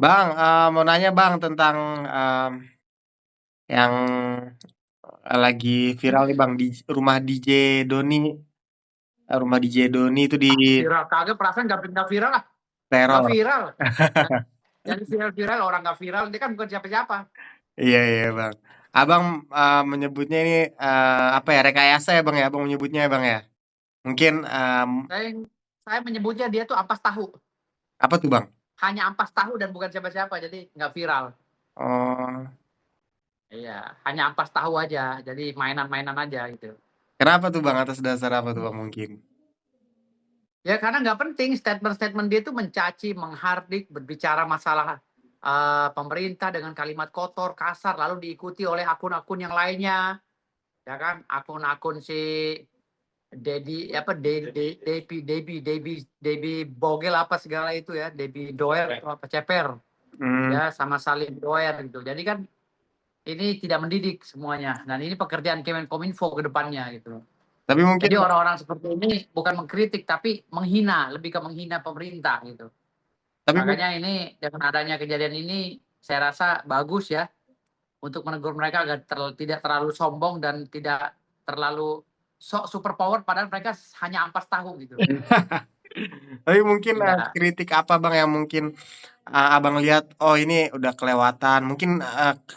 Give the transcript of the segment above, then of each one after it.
Bang, mau nanya Bang tentang, yang, lagi viral nih Bang, rumah DJ Doni, rumah DJ Doni itu Viral kagak, perasaan nggak viral lah, nggak diteror. viral. Jadi viral-viral orang nggak viral, dia kan bukan siapa-siapa. Iya iya Bang. Abang, menyebutnya ini, apa ya, rekayasa ya Bang ya, Abang menyebutnya ya Bang ya? Mungkin, Saya saya menyebutnya dia tuh ampas tahu, apa tuh Bang? hanya ampas tahu dan bukan siapa-siapa, jadi nggak viral. Oh, Iya, hanya ampas tahu aja, jadi mainan-mainan aja gitu. kenapa tuh Bang? Atas dasar apa tuh Bang mungkin? Ya karena nggak penting, statement-statement dia tuh mencaci, menghardik, berbicara masalah pemerintah dengan kalimat kotor, kasar, lalu diikuti oleh akun-akun yang lainnya, ya kan? Akun-akun si Dedi apa Debi Bogel apa segala itu ya, Debi Doer atau apa Ceper Mmm, ya, sama Salim Doer gitu. Jadi kan ini tidak mendidik semuanya, dan ini pekerjaan Kemenkominfo ke depannya gitu. tapi mungkin Jadi orang-orang seperti ini bukan mengkritik tapi menghina, lebih ke menghina pemerintah gitu. tapi mu Makanya ini dengan adanya kejadian ini saya rasa bagus ya untuk menegur mereka agar tidak terlalu sombong dan tidak terlalu sok super power, padahal mereka hanya ampas tahu gitu. tapi mungkin, Iya. kritik apa Bang yang mungkin, Abang lihat, oh ini udah kelewatan, mungkin,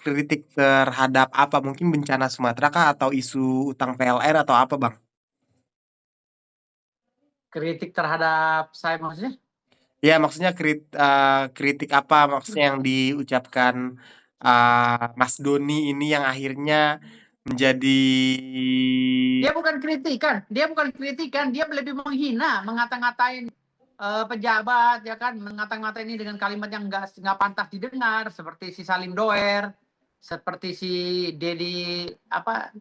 kritik terhadap apa? Mungkin bencana Sumatera kah atau isu utang PLN atau apa Bang? Kritik terhadap saya maksudnya? Ya maksudnya kritik apa maksudnya yang diucapkan, Mas Doni ini yang akhirnya menjadi Dia bukan kritikan, dia lebih menghina, mengata-ngatain pejabat ya kan, mengata-ngatain ini dengan kalimat yang nggak pantas didengar, seperti si Salim Doer, seperti si Dedi apa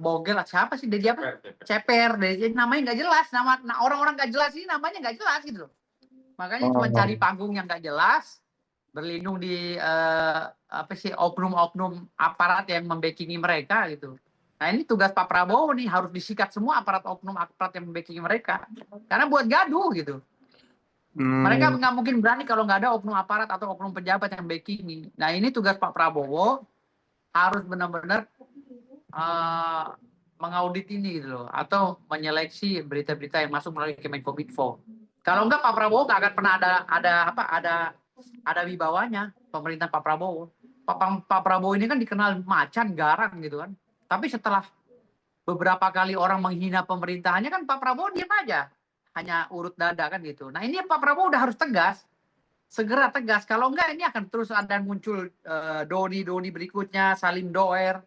Bogel, siapa sih Dedi apa? Ceper, Dedi, namanya nggak jelas, nama orang-orang nggak jelas ini namanya nggak jelas gitu loh. Makanya cuma oh, cari panggung yang nggak jelas, berlindung di apa sih oknum-oknum aparat yang membackingi mereka gitu. Nah ini tugas Pak Prabowo nih, harus disikat semua aparat oknum aparat yang membackingi mereka, karena buat gaduh gitu. Mereka mmm, nggak mungkin berani kalau nggak ada oknum aparat atau oknum pejabat yang backingi. Nah ini tugas Pak Prabowo, harus benar-benar uh, mengaudit ini gitu loh, atau menyeleksi berita-berita yang masuk melalui Kemenkominfo. Kalau enggak Pak Prabowo nggak akan pernah ada wibawanya pemerintahan Pak Prabowo. Pak Prabowo ini kan dikenal macan, garang gitu kan. Tapi setelah beberapa kali orang menghina pemerintahannya kan Pak Prabowo diam aja, hanya urut dada kan gitu. Nah ini Pak Prabowo udah harus tegas, segera tegas. Kalau enggak ini akan terus ada muncul Doni berikutnya, Salim Doer,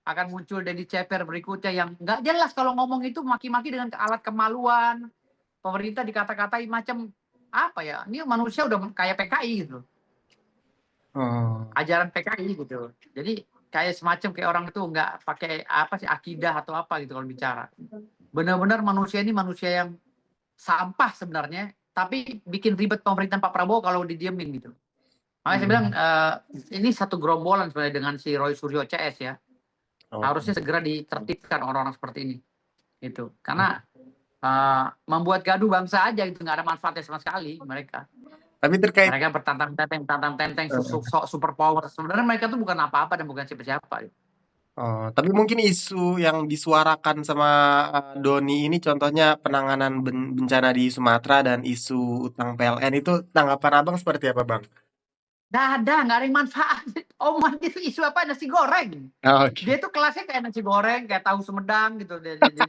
akan muncul Dedi Ceper berikutnya yang nggak jelas kalau ngomong itu maki-maki dengan alat kemaluan. Pemerintah dikata-katai macam apa ya? Ini manusia udah kayak PKI gitu. oh, Ajaran PKI gitu. Jadi kayak semacam kayak orang itu nggak pakai apa sih akidah atau apa gitu kalau bicara. Benar-benar manusia ini manusia yang sampah sebenarnya, tapi bikin ribet pemerintahan Pak Prabowo kalau didiemin gitu. Makanya saya bilang mmm, ini satu gerombolan sebenarnya dengan si Roy Suryo CS ya. oh, Harusnya segera ditertibkan orang-orang seperti ini. Gitu. Karena membuat gaduh bangsa aja gitu, nggak ada manfaatnya sama sekali mereka. tapi terkait Mereka bertantang-tenteng, super power. Sebenarnya mereka tuh bukan apa-apa dan bukan siapa-siapa. oh, tapi mungkin isu yang disuarakan sama, Doni ini contohnya penanganan bencana di Sumatera dan isu utang PLN itu tanggapan Abang seperti apa Bang? Nggak ada yang manfaat. Omongan itu isu apa? Nasi goreng. Oh, oke, Dia tuh kelasnya kayak nasi goreng, kayak tahu Sumedang gitu.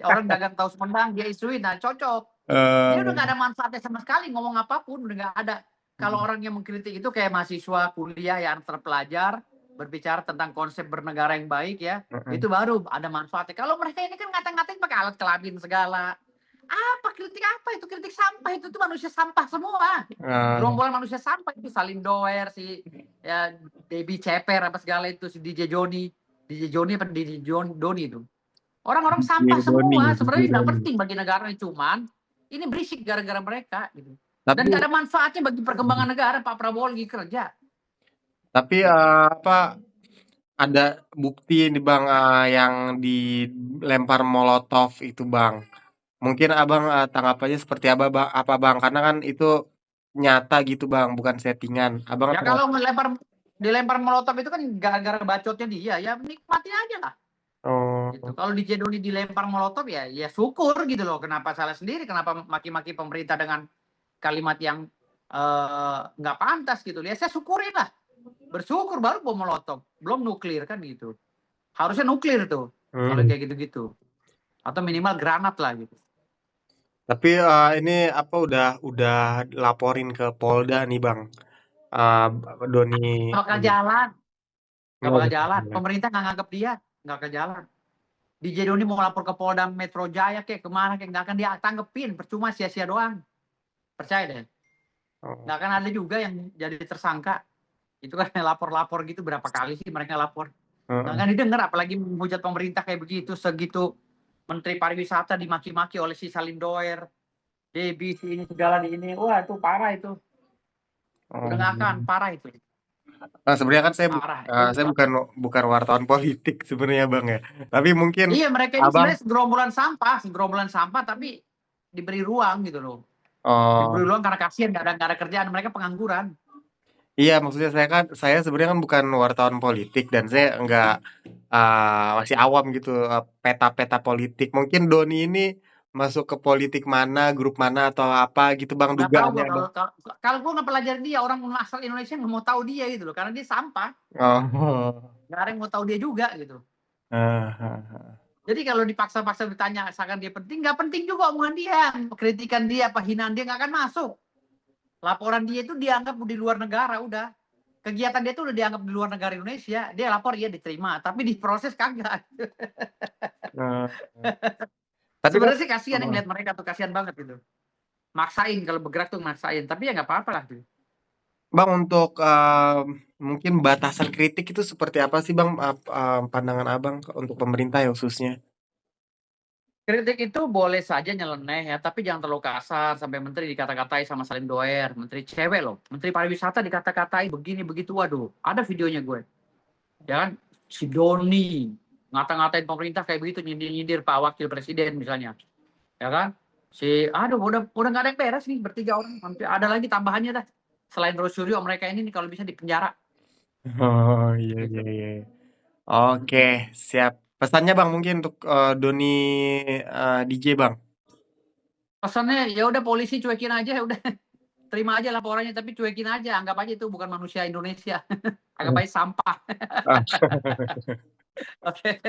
Orang dagang tahu Sumedang, dia isuin, nah cocok. Dia udah nggak eee, ada manfaatnya sama sekali, ngomong apapun udah nggak ada. Kalau mhm, orang yang mengkritik itu kayak mahasiswa kuliah yang terpelajar, berbicara tentang konsep bernegara yang baik ya, mhm, itu baru ada manfaatnya. Kalau mereka ini kan ngata-ngatain pakai alat kelamin segala. Apa kritik apa itu? Kritik sampah itu tuh manusia sampah semua. eee, Gerombolan manusia sampah itu, Salim Doer, si ya Debbie Ceper apa segala itu, si DJ Joni. DJ Joni apa DJ Doni itu. Orang-orang sampah semua, DJ sebenarnya tidak Doni. penting bagi negara, cuman ini berisik gara-gara mereka gitu. Dan Tapi gak ada manfaatnya bagi perkembangan negara. Pak Prabowo lagi kerja. tapi, apa, ada bukti nih Bang, yang dilempar molotov itu Bang. Mungkin Abang, tanggapannya seperti apa Bang? Karena kan itu nyata gitu Bang, bukan settingan. Abang Ya termasuk kalau dilempar molotov itu kan gara-gara bacotnya dia, ya nikmatin aja lah. Gitu. oh, Kalau DJ Doni dilempar molotov ya syukur gitu loh. Kenapa salah sendiri? Kenapa maki-maki pemerintah dengan kalimat yang nggak pantas gitu? Ya saya syukurin lah. Bersyukur baru bom molotov, belum nuklir kan gitu. Harusnya nuklir tuh kalau hmm. kayak gitu-gitu. Atau minimal granat lah gitu. Tapi ini apa udah laporin ke Polda nih Bang. Doni Nggak bakal ini. jalan, nggak Oh, bakal jalan. Pemerintah nggak nganggap dia, nggak bakal jalan. DJ Doni mau lapor ke Polda Metro Jaya kayak kemana kayak nggak akan dia tanggepin, percuma sia-sia doang. Percaya deh, oh, nggak akan ada juga yang jadi tersangka. Itu kan lapor-lapor gitu berapa kali sih mereka lapor. Nggak heeh. akan didengar, apalagi menghujat pemerintah kayak begitu, segitu Menteri Pariwisata dimaki-maki oleh si Salim Doer, Debi ini segala di ini, wah itu parah itu, udah nggak akan Oh. parah itu, Nah, sebenarnya kan parah. Ini saya bukan wartawan politik sebenarnya Bang ya. Tapi mungkin iya mereka ini Abang sebenarnya segerombolan sampah tapi diberi ruang gitu loh, diberi oh ruang karena kasihan nggak ada kerjaan, mereka pengangguran. iya maksudnya saya sebenarnya kan bukan wartawan politik dan saya nggak masih awam gitu peta-peta politik. Mungkin Doni ini masuk ke politik mana, grup mana atau apa gitu Bang Nggak tahu dugaannya gua Bang. kalau gua nggak pelajari dia, orang asal Indonesia nggak mau tahu dia gitu loh, karena dia sampah, Oh. nggak ada yang mau tahu dia juga gitu. Heeh, heeh. Jadi kalau dipaksa-paksa ditanya asalkan dia penting, nggak penting juga omongan dia, kritikan dia, penghinaan dia nggak akan masuk. Laporan dia itu dianggap di luar negara udah. Kegiatan dia itu udah dianggap di luar negara Indonesia. Dia lapor ya diterima, tapi diproses kagak. Heeh. Tapi kan Sebenarnya sih kasihan yang heeh. lihat mereka tuh, kasihan banget gitu. Maksain kalau bergerak tuh maksain, tapi ya nggak apa-apa lah tuh. Bang untuk mungkin batasan kritik itu seperti apa sih Bang pandangan Abang untuk pemerintah ya khususnya? Kritik itu boleh saja nyeleneh ya, tapi jangan terlalu kasar sampai menteri dikata-katai sama Salim Doer, menteri cewek loh, menteri pariwisata dikata-katai begini begitu, waduh, ada videonya gue. Ya kan, si Doni ngata-ngatain pemerintah kayak begitu, nyindir-nyindir Pak Wakil Presiden misalnya, ya kan, aduh udah nggak ada yang beres nih bertiga orang, hampir ada lagi tambahannya dah, selain Rosuryo mereka ini nih kalau bisa dipenjara Oh, iya iya gitu. iya. Oke, siap. Pesannya Bang mungkin untuk Doni DJ Bang. Pesannya ya udah polisi cuekin aja, udah terima aja laporannya tapi cuekin aja, anggap aja itu bukan manusia Indonesia, anggap aja sampah. Ah. Oke.